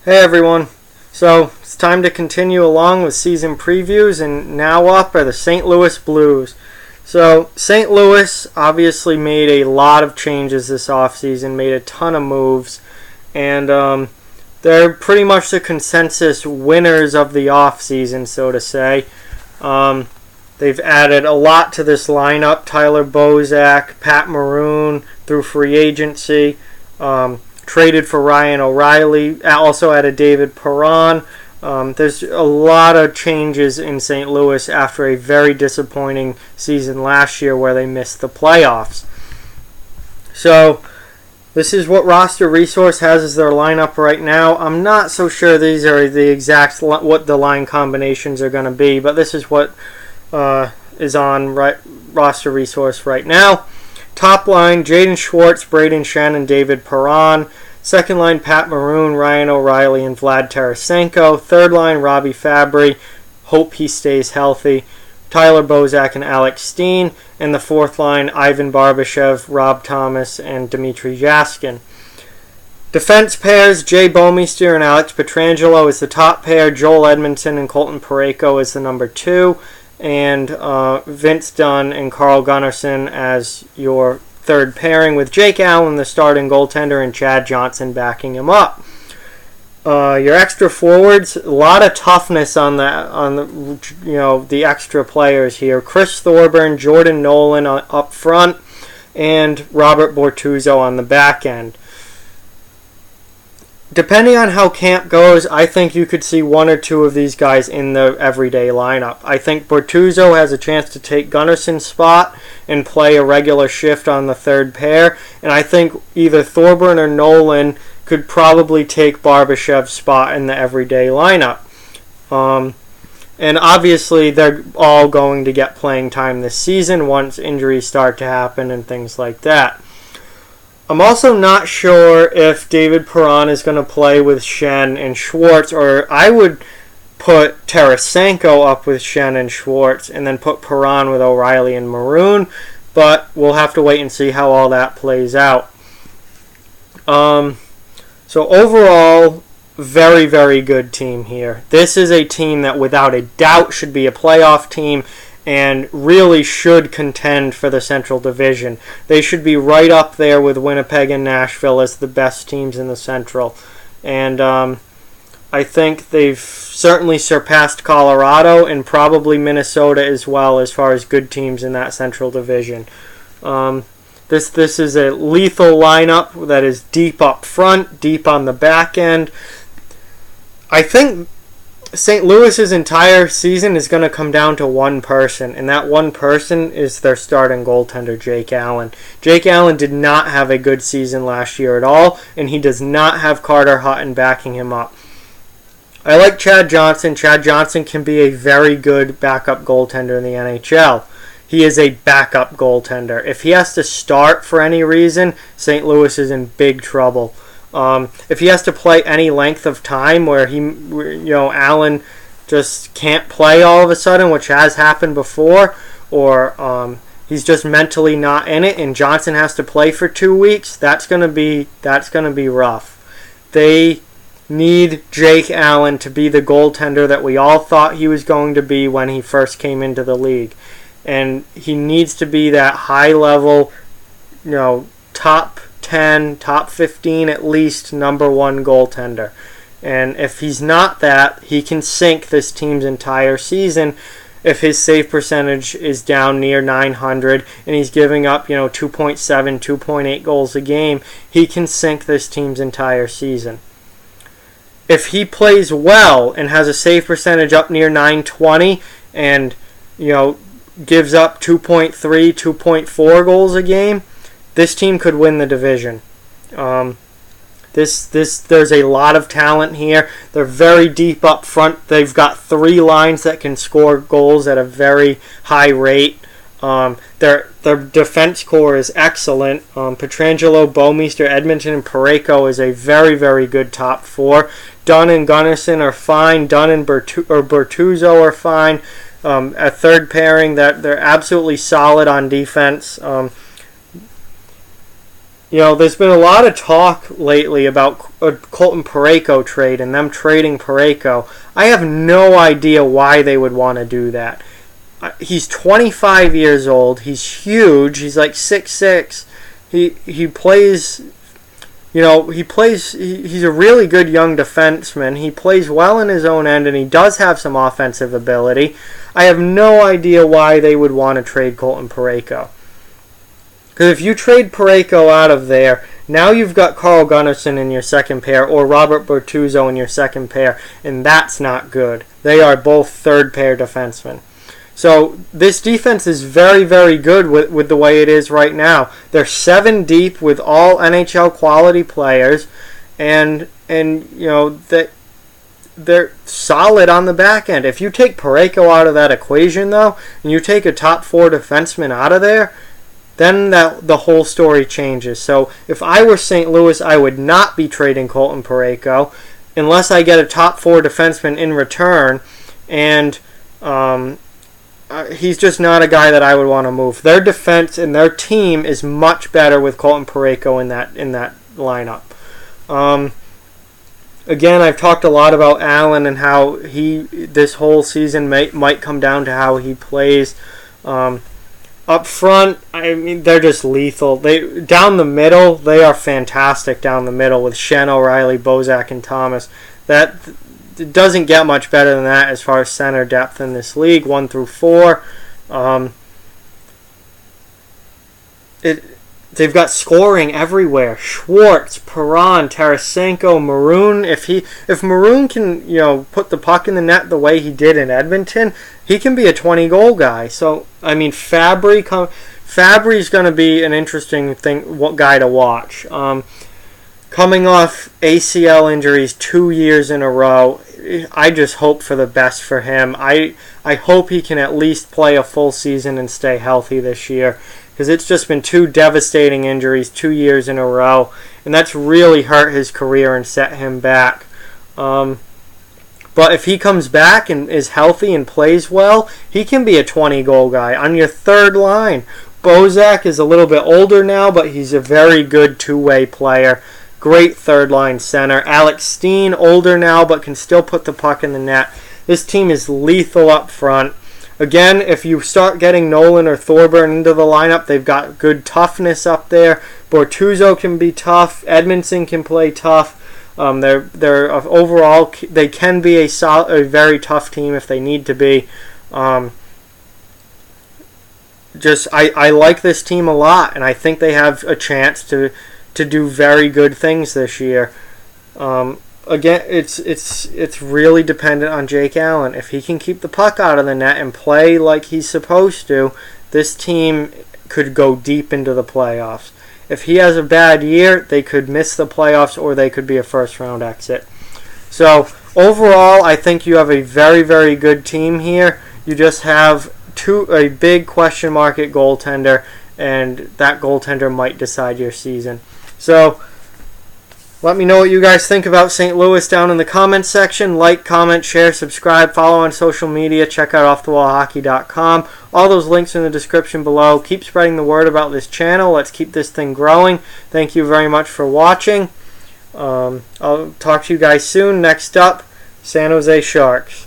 Hey everyone. So it's time to continue along with season previews, and now up are the St. Louis Blues. So St. Louis obviously made a lot of changes this offseason, made a ton of moves, and they're pretty much the consensus winners of the offseason, so to say. They've added a lot to this lineup: Tyler Bozak, Pat Maroon through free agency. Traded for Ryan O'Reilly, also added David Perron. There's a lot of changes in St. Louis after a very disappointing season last year where they missed the playoffs. So this is what Roster Resource has as their lineup right now. I'm not so sure these are the exact what the line combinations are going to be, but this is what is on Roster Resource right now. Top line, Jaden Schwartz, Braden Schenn, and David Perron. Second line, Pat Maroon, Ryan O'Reilly, and Vlad Tarasenko. Third line, Robbie Fabry. Hope he stays healthy. Tyler Bozak and Alex Steen. And the fourth line, Ivan Barbashev, Rob Thomas, and Dmitry Jaskin. Defense pairs, Jay Bouwmeester and Alex Pietrangelo is the top pair. Joel Edmondson and Colton Parayko is the number two. And Vince Dunn and Carl Gunnarsson as your third pairing, with Jake Allen the starting goaltender and Chad Johnson backing him up. Your extra forwards, a lot of toughness on the extra players here. Chris Thorburn, Jordan Nolan up front, and Robert Bortuzzo on the back end. Depending on how camp goes, I think you could see one or two of these guys in the everyday lineup. I think Bortuzzo has a chance to take Gunnarsson's spot and play a regular shift on the third pair. And I think either Thorburn or Nolan could probably take Barbashev's spot in the everyday lineup. And obviously, they're all going to get playing time this season once injuries start to happen and things like that. I'm also not sure if David Perron is going to play with Schenn and Schwartz, or I would put Tarasenko up with Schenn and Schwartz and then put Perron with O'Reilly and Maroon, but we'll have to wait and see how all that plays out. So overall, very, very good team here. This is a team that without a doubt should be a playoff team and really should contend for the Central Division. They should be right up there with Winnipeg and Nashville as the best teams in the Central. And I think they've certainly surpassed Colorado and probably Minnesota as well as far as good teams in that Central Division. This is a lethal lineup that is deep up front, deep on the back end. I think St. Louis's entire season is going to come down to one person, and that one person is their starting goaltender, Jake Allen. Jake Allen did not have a good season last year at all, and he does not have Carter Hutton backing him up. I like Chad Johnson. Chad Johnson can be a very good backup goaltender in the NHL. He is a backup goaltender. If he has to start for any reason, St. Louis is in big trouble. If he has to play any length of time where Allen just can't play all of a sudden, which has happened before, or he's just mentally not in it, and Johnson has to play for 2 weeks, that's gonna be rough. They need Jake Allen to be the goaltender that we all thought he was going to be when he first came into the league, and he needs to be that high level, top 10, top 15 at least, number one goaltender. And if he's not that, he can sink this team's entire season if his save percentage is down near 900 and he's giving up 2.7, 2.8 goals a game. He can sink this team's entire season. If he plays well and has a save percentage up near 920 and gives up 2.3, 2.4 goals a game, this team could win the division. There's a lot of talent here. They're very deep up front. They've got three lines that can score goals at a very high rate. Their defense core is excellent. Pietrangelo, Bouwmeester, Edmondson, and Parayko is a very, very good top four. Dunn and Gunnarsson are fine. Dunn and Bortuzzo are fine. A third pairing that they're absolutely solid on defense. there's been a lot of talk lately about a Colton Parayko trade and them trading Parayko. I have no idea why they would want to do that. He's 25 years old. He's huge. He's like 6'6". He plays. He's a really good young defenseman. He plays well in his own end, and he does have some offensive ability. I have no idea why they would want to trade Colton Parayko. Because if you trade Parayko out of there, now you've got Carl Gunnarsson in your second pair or Robert Bortuzzo in your second pair, and that's not good. They are both third pair defensemen. So this defense is very, very good with the way it is right now. They're 7 deep with all NHL quality players, and they're solid on the back end. If you take Parayko out of that equation, though, and you take a top 4 defenseman out of there, then the whole story changes. So if I were St. Louis, I would not be trading Colton Parayko unless I get a top 4 defenseman in return, and he's just not a guy that I would want to move. Their defense and their team is much better with Colton Parayko in that lineup. Again, I've talked a lot about Allen and how this whole season might come down to how he plays. Up front, I mean, they're just lethal. Down the middle, they are fantastic down the middle with Schenn, O'Reilly, Bozak, and Thomas. It doesn't get much better than that as far as center depth in this league, 1 through 4. They've got scoring everywhere. Schwartz, Perron, Tarasenko, Maroon. If Maroon can put the puck in the net the way he did in Edmonton, he can be a 20-goal guy. So I mean, Fabry's going to be an interesting guy to watch. Coming off ACL injuries 2 years in a row, I just hope for the best for him. I hope he can at least play a full season and stay healthy this year, because it's just been 2 devastating injuries 2 years in a row, and that's really hurt his career and set him back. But if he comes back and is healthy and plays well, he can be a 20-goal guy. On your third line, Bozak is a little bit older now, but he's a very good two-way player. Great third-line center. Alex Steen, older now, but can still put the puck in the net. This team is lethal up front. Again, if you start getting Nolan or Thorburn into the lineup, they've got good toughness up there. Bortuzzo can be tough. Edmondson can play tough. They're overall, they can be a very tough team if they need to be. I like this team a lot, and I think they have a chance to do very good things this year. Again, it's really dependent on Jake Allen. If he can keep the puck out of the net and play like he's supposed to, this team could go deep into the playoffs. If he has a bad year, they could miss the playoffs or they could be a first-round exit. So, overall, I think you have a very, very good team here. You just have a big question mark at goaltender, and that goaltender might decide your season. So, let me know what you guys think about St. Louis down in the comments section. Like, comment, share, subscribe, follow on social media. Check out offthewallhockey.com. All those links in the description below. Keep spreading the word about this channel. Let's keep this thing growing. Thank you very much for watching. I'll talk to you guys soon. Next up, San Jose Sharks.